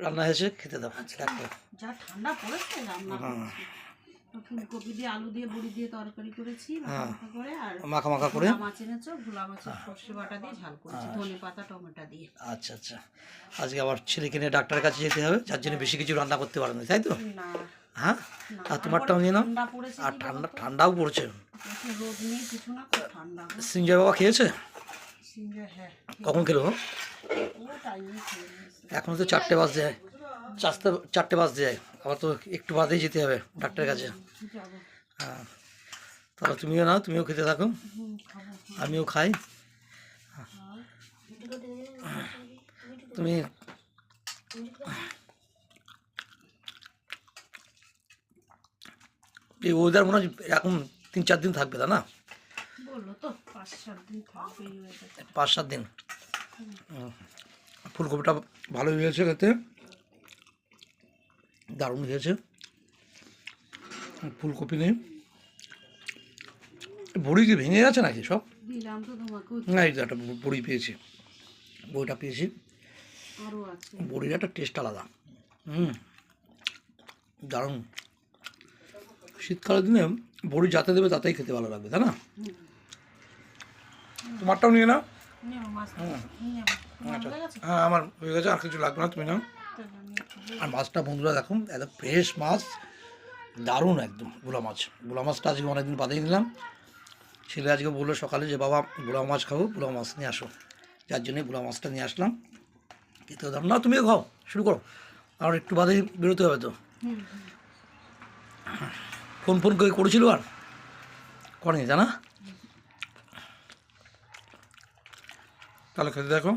রান্না হয়েছে, খেতে দাও। যা ঠান্ডা পড়েছে রান্না করেছি, ফুলকপি দিয়ে আলু দিয়ে বড়ি দিয়ে তরকারি করেছি মাখা করে, আর মাখা মাখা করে মাছ এনেছো, ভোলা মাছের সর্ষে বাটা দিয়ে ঝাল করেছি ধনে পাতা টমেটো দিয়ে। আচ্ছা আচ্ছা, আজকে আবার ছেলেকে নিয়ে ডাক্তারের কাছে যেতে হবে, যার জন্য বেশি কিছু রান্না করতে পারো না, তাই তো? না হ্যাঁ, আর তোমারটাও নিয়ে নাও। ঠান্ডা পড়েছে, আর ঠান্ডাও পড়ছে, রোদ নেই কিছু না, খুব ঠান্ডা। সিঞ্জয় বাবা খেয়েছে? হ্যাঁ, কখন খেলো? ও টাইমে খেয়ে নিয়েছে। এখন তো 4টে বাজতে যায়, 4টে বাজতে যায়, আবার তো একটু বাদেই যেতে হবে ডাক্তারের কাছে। যাবো। হ্যাঁ, তাহলে তুমিও নাও, তুমিও খেতে থাকো, আমিও খাই। তুমি এই ওয়েদার মনে হয় এখন 3-4 দিন থাকবে, তা না? বললো তো 5-7 দিন থাকবে এই ওয়েদারটা। 5-7 দিন। ফুলকপিটা ভালোই হয়েছে, খেতে দারুণ হয়েছে। ফুলকপি নেই, বড়ি কি ভেঙে গেছে নাকি সব? দিলাম তো তোমাকে, না, এই তো একটা বড়ি পেয়েছি, বড়িটা পেয়েছি, আরও আছে। বড়ির একটা টেস্ট আলাদা। দারুণ। শীতকালের দিনে বড়ি যাতে দেবে তাতেই খেতে ভালো লাগবে, তাই না? তোমারটাও নিয়ে নাও। হ্যাঁ, আমার হয়ে গেছে, আর কিছু লাগবে না, তুমি নাও। আর মাছটা বন্ধুরা দেখো, একদম ফ্রেশ মাছ, দারুণ একদম। ভোলা মাছটা আজকে অনেকদিন বাদেই নিলাম। ছেলে আজকে বললো সকালে যে বাবা ভোলা মাছ খাবো, ভোলা মাছ নিয়ে আসো, যার জন্যই ভোলা মাছটা নিয়ে আসলাম। খেতে দাম না, তুমিও খাও, শুরু করো, আর একটু বাদেই বেরোতে হবে তো। ফোন করেছিল আর করেনি, জানা? তাহলে খেতে দেখো।